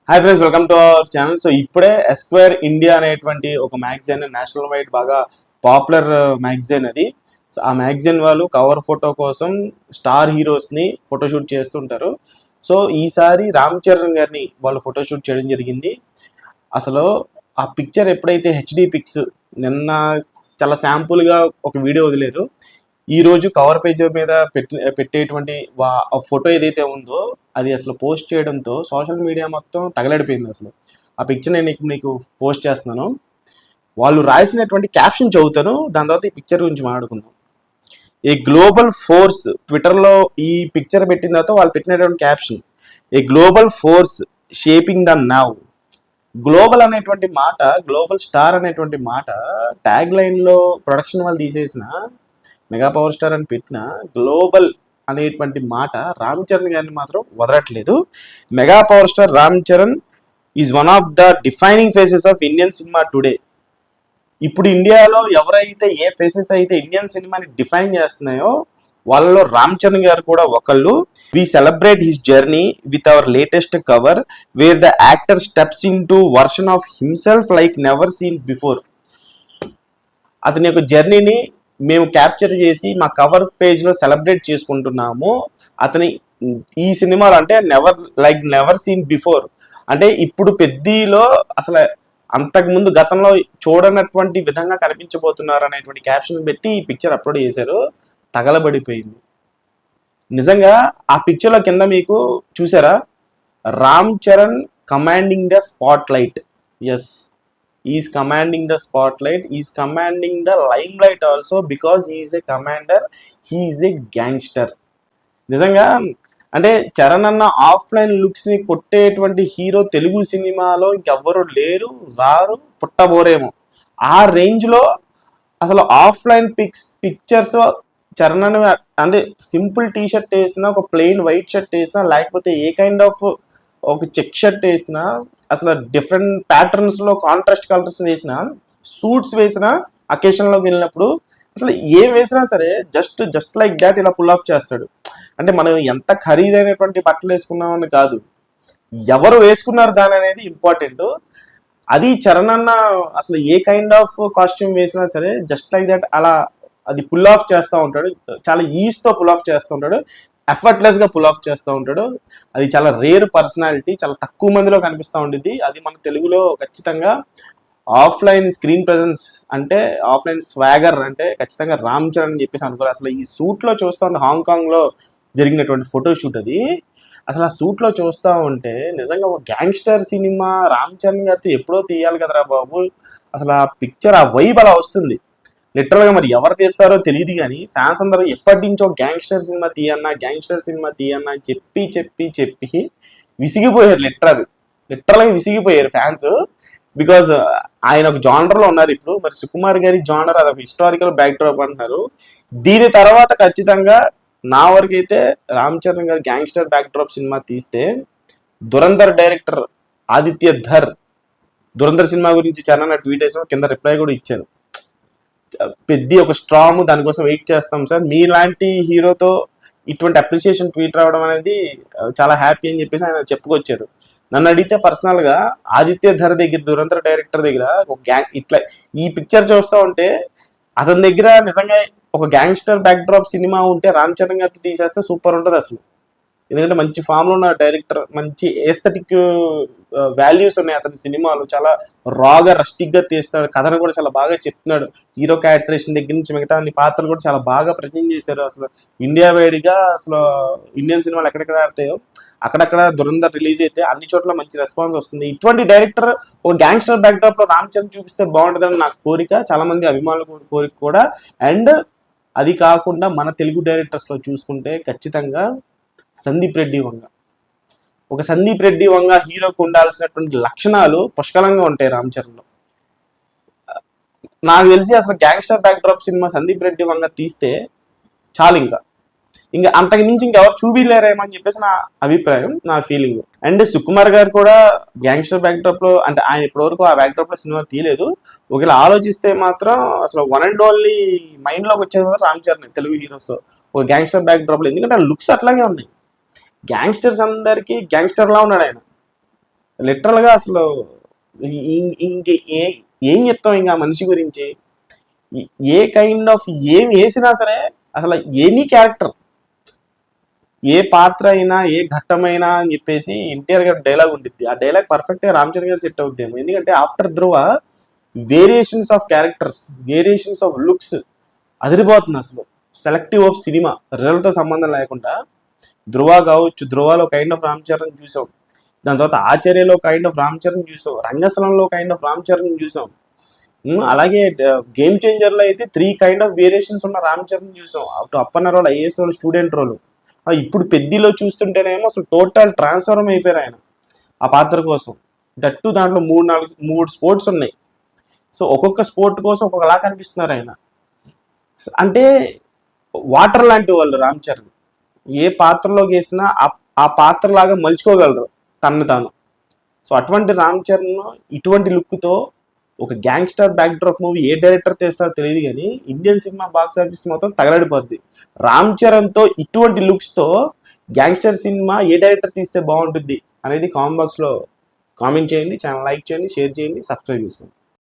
Hi friends, welcome to our channel. So ఇప్పుడే S square India అనేటువంటి ఒక మ్యాగజైన్, నేషనల్ వైడ్ బాగా పాపులర్ మ్యాగజైన్ అది. సో ఆ మ్యాగజైన్ వాళ్ళు కవర్ ఫోటో కోసం స్టార్ హీరోస్ని ఫోటోషూట్ చేస్తుంటారు. సో ఈసారి రామ్ చరణ్ గారిని వాళ్ళు ఫోటోషూట్ చేయడం జరిగింది. అసలు ఆ పిక్చర్ ఎప్పుడైతే హెచ్డి పిక్స్ నిన్న చాలా శాంపుల్గా ఒక వీడియో వదిలేరు, ఈరోజు కవర్ పేజ్ మీద పెట్టేటువంటి ఆ ఫోటో ఏదైతే ఉందో అది అసలు పోస్ట్ చేయడంతో సోషల్ మీడియా మొత్తం తగలడిపోయింది. అసలు ఆ పిక్చర్ నేను మీకు పోస్ట్ చేస్తున్నాను. వాళ్ళు రాసినటువంటి క్యాప్షన్ చదువుతాను, దాని తర్వాత ఈ పిక్చర్ గురించి మాట్లాడుకుందాం. ఏ గ్లోబల్ ఫోర్స్, ట్విట్టర్లో ఈ పిక్చర్ పెట్టిన తర్వాత వాళ్ళు పెట్టినటువంటి caption, a global force shaping the now. Global అనేటువంటి మాట, గ్లోబల్ స్టార్ అనేటువంటి మాట ట్యాగ్ లైన్లో ప్రొడక్షన్ వాళ్ళు తీసేసిన మెగా పవర్ స్టార్ అని పెట్టిన గ్లోబల్ అనేటువంటి మాట రామ్ చరణ్ గారిని మాత్రం వదలట్లేదు. Mega power star Ram Charan is one of the defining faces of Indian cinema today. ఇప్పుడు ఇండియాలో ఎవరైతే ఏ ఫేసెస్ అయితే ఇండియన్ సినిమాని డిఫైన్ చేస్తున్నాయో వాళ్ళలో రామ్ చరణ్ గారు కూడా ఒకళ్ళు. We celebrate his journey with our latest cover where the actor steps into version of himself like never seen before. అతని యొక్క జర్నీని మేము క్యాప్చర్ చేసి మా కవర్ పేజ్లో సెలబ్రేట్ చేసుకుంటున్నాము. అతని ఈ సినిమాలో అంటే నెవర్ సీన్ బిఫోర్ అంటే ఇప్పుడు పెద్దలో అసలు అంతకుముందు గతంలో చూడనటువంటి విధంగా కనిపించబోతున్నారు అనేటువంటి క్యాప్షన్ పెట్టి ఈ పిక్చర్ అప్లోడ్ చేశారు. తగలబడిపోయింది నిజంగా. ఆ పిక్చర్లో కింద మీకు చూసారా, Ram Charan commanding the spotlight. Yes, is commanding the spotlight, is commanding the limelight also because is a commander, he's a gangster. నిజంగా అంటే చరణ్ అన్న ఆఫ్లైన్ లుక్స్ని కొట్టేటువంటి హీరో తెలుగు సినిమాలో ఇంకెవ్వరు లేరు, రారు, పుట్టబోరేమో. ఆ రేంజ్లో అసలు ఆఫ్లైన్ పిక్చర్స్ చరణ్ అని అంటే సింపుల్ టీ షర్ట్ వేసినా, ఒక ప్లెయిన్ వైట్ షర్ట్ వేసినా, లేకపోతే ఏ కైండ్ ఆఫ్ ఒక చెక్ షర్ట్ వేసినా, అసలు డిఫరెంట్ ప్యాటర్న్స్లో కాంట్రాస్ట్ కలర్స్ వేసిన, సూట్స్ వేసిన, అకేషన్లోకి వెళ్ళినప్పుడు అసలు ఏం వేసినా సరే జస్ట్ లైక్ దాట్ ఇలా పుల్ ఆఫ్ చేస్తాడు. అంటే మనం ఎంత ఖరీదైనటువంటి బట్టలు వేసుకున్నామని కాదు, ఎవరు వేసుకున్నారు దాని అనేది ఇంపార్టెంట్. అది చరణ్ అన్న అసలు ఏ కైండ్ ఆఫ్ కాస్ట్యూమ్ వేసినా సరే జస్ట్ లైక్ దట్ అలా అది పుల్ ఆఫ్ చేస్తూ ఉంటాడు. చాలా ఈజీతో పుల్ ఆఫ్ చేస్తూ ఉంటాడు, ఎఫర్ట్లెస్గా పుల్ ఆఫ్ చేస్తూ ఉంటాడు. అది చాలా రేర్ పర్సనాలిటీ, చాలా తక్కువ మందిలో కనిపిస్తూ ఉంటుంది. అది మన తెలుగులో ఖచ్చితంగా ఆఫ్లైన్ స్క్రీన్ ప్రెజెన్స్ అంటే, ఆఫ్లైన్ స్వాగర్ అంటే ఖచ్చితంగా రామ్ చరణ్ అని చెప్పేసి అనుకోవాలి. అసలు ఈ సూట్లో చూస్తూ ఉంటే హాంకాంగ్లో జరిగినటువంటి ఫోటోషూట్ అది. అసలు ఆ సూట్లో చూస్తూ ఉంటే నిజంగా ఒక గ్యాంగ్స్టర్ సినిమా రామ్ చరణ్ గారితో ఎప్పుడో తీయాలి కదరా బాబు. అసలు ఆ పిక్చర్, ఆ వైబ్ అలా వస్తుంది లిటరల్గా. మరి ఎవరు తీస్తారో తెలియదు కానీ ఫ్యాన్స్ అందరూ ఎప్పటి నుంచో గ్యాంగ్స్టర్ సినిమా తీయన్నా అని చెప్పి చెప్పి చెప్పి విసిగిపోయారు. లిటరల్గా విసిగిపోయారు ఫ్యాన్స్. బికాజ్ ఆయన ఒక జానర్లో ఉన్నారు ఇప్పుడు. మరి సుకుమార్ గారి జానర్ అదొక హిస్టారికల్ బ్యాక్డ్రాప్ అంటున్నారు. దీని తర్వాత ఖచ్చితంగా నా వరకు అయితే రామ్ చరణ్ గారు గ్యాంగ్స్టర్ బ్యాక్డ్రాప్ సినిమా తీస్తే, దురంధర్ డైరెక్టర్ ఆదిత్య ధర్ దురంధర్ సినిమా గురించి చరణ్ ట్వీట్ వేసాం, కింద రిప్లై కూడా ఇచ్చారు. పెద్ద ఒక స్ట్రాంగ్, దానికోసం వెయిట్ చేస్తాం సార్, మీలాంటి హీరోతో ఇటువంటి అప్రిసియేషన్ ట్వీట్ రావడం అనేది చాలా హ్యాపీ అని చెప్పేసి ఆయన చెప్పుకొచ్చారు. నన్ను అడిగితే పర్సనల్గా ఆదిత్య ధర్ దగ్గర, దురంధర్ డైరెక్టర్ దగ్గర ఒక ఇట్లా ఈ పిక్చర్ చూస్తూ ఉంటే అతని దగ్గర నిజంగా ఒక గ్యాంగ్స్టర్ బ్యాక్డ్రాప్ సినిమా ఉంటే రామ్ చరణ్ గారితో తీసేస్తే సూపర్ ఉంటుంది అసలు. ఎందుకంటే మంచి ఫామ్లో ఉన్న డైరెక్టర్, మంచి ఏస్థెటిక్ వాల్యూస్ ఉన్నాయి అతని సినిమాలు. చాలా రాగా రస్టిక్గా తీస్తాడు, కథను కూడా చాలా బాగా చెప్తున్నాడు. హీరో క్యారెక్టరేషన్ దగ్గర నుంచి మిగతా అన్ని పాత్రలు కూడా చాలా బాగా ప్రజెంట్ చేశారు. అసలు ఇండియా వైడ్గా అసలు ఇండియన్ సినిమాలు ఎక్కడెక్కడ ఆడతాయో అక్కడక్కడ దురంధర్ రిలీజ్ అయితే అన్ని చోట్ల మంచి రెస్పాన్స్ వస్తుంది. ఇటువంటి డైరెక్టర్ ఒక గ్యాంగ్స్టర్ బ్యాక్డ్రాప్లో రామ్ చరణ్ చూపిస్తే బాగుంటుందని నాకు కోరిక, చాలా మంది అభిమానుల కోరిక కూడా. అండ్ అది కాకుండా మన తెలుగు డైరెక్టర్స్లో చూసుకుంటే ఖచ్చితంగా సందీప్ రెడ్డి వంగ. ఒక సందీప్ రెడ్డి వంగ హీరోకు ఉండాల్సినటువంటి లక్షణాలు పుష్కలంగా ఉంటాయి రామ్ చరణ్లో. నాకు తెలిసి అసలు gangster backdrop cinema Sandeep Reddy Vanga తీస్తే చాలు, ఇంకా అంతకు మించి ఇంకెవరు చూపిలేరేమో అని చెప్పేసి నా అభిప్రాయం, నా ఫీలింగ్. అండ్ సుకుమార్ గారు కూడా గ్యాంగ్స్టర్ బ్యాక్డ్రాప్లో, అంటే ఆయన ఇప్పటివరకు ఆ బ్యాక్డ్రాప్లో సినిమా తీయలేదు. ఒకవేళ ఆలోచిస్తే మాత్రం అసలు వన్ అండ్ ఓన్లీ మైండ్లోకి వచ్చేది రామ్ చరణ్ తెలుగు హీరోస్తో ఒక గ్యాంగ్స్టర్ బ్యాక్డ్రాప్లో. ఎందుకంటే ఆ లుక్స్ అట్లాగే ఉన్నాయి. గ్యాంగ్స్టర్స్ అందరికీ గ్యాంగ్స్టర్లా ఉన్నాడు ఆయన. లిటరల్గా అసలు ఇంక ఏం చెప్తాం ఇంకా మనిషి గురించి. ఏ కైండ్ ఆఫ్ ఏం వేసినా సరే అసలు ఎనీ క్యారెక్టర్, ఏ పాత్ర అయినా ఏ ఘట్టమైనా అని చెప్పేసి ఎన్టీఆర్ గారి డైలాగ్ ఉంటుంది. ఆ డైలాగ్ పర్ఫెక్ట్గా రామ్ చరణ్ గారు సెట్ అవుద్దేమో. ఎందుకంటే after Dhruva variations of characters, variations of looks అదిరిపోతుంది అసలు. సెలెక్టివ్ ఆఫ్ సినిమా, రిజల్ట్తో సంబంధం లేకుండా. ధ్రువ కావచ్చు, ధ్రువలో కైండ్ ఆఫ్ రామ్ చరణ్ చూసాం, దాని తర్వాత ఆచార్యలో కైండ్ ఆఫ్ రామ్ చరణ్ చూసాం, రంగస్థలంలో కైండ్ ఆఫ్ రామ్ చరణ్ చూసాం. అలాగే గేమ్ చేంజర్లో అయితే 3 కైండ్ ఆఫ్ వేరియేషన్స్ ఉన్న రామ్ చరణ్ చూసాం. అటు Appanna role, IAS role, student role. ఇప్పుడు పెద్దిలో చూస్తుంటేనేమో అసలు టోటల్ ట్రాన్స్ఫార్మ్ అయిపోయారు ఆయన ఆ పాత్ర కోసం. దట్టు దాంట్లో 3 స్పోర్ట్స్ ఉన్నాయి. సో ఒక్కొక్క స్పోర్ట్ కోసం ఒక్కొక్కలా కనిపిస్తున్నారు ఆయన. అంటే వాటర్ లాంటి వాళ్ళు రామ్ చరణ్. ఏ పాత్రలోకి వేసినా ఆ పాత్రలాగా మలుచుకోగలరు తనను తాను. సో అటువంటి రామ్ చరణ్ ఇటువంటి లుక్తో ఒక గ్యాంగ్స్టర్ బ్యాక్డ్రాప్ మూవీ ఏ డైరెక్టర్ తెస్తారో తెలియదు కానీ ఇండియన్ సినిమా బాక్స్ ఆఫీస్ మొత్తం తగలడిపోద్ది. రామ్ చరణ్తో ఇటువంటి లుక్స్తో గ్యాంగ్స్టర్ సినిమా ఏ డైరెక్టర్ తీస్తే బాగుంటుంది అనేది కామెంట్ బాక్స్లో కామెంట్ చేయండి. ఛానల్ లైక్ చేయండి, షేర్ చేయండి, సబ్స్క్రైబ్ చేసుకోండి.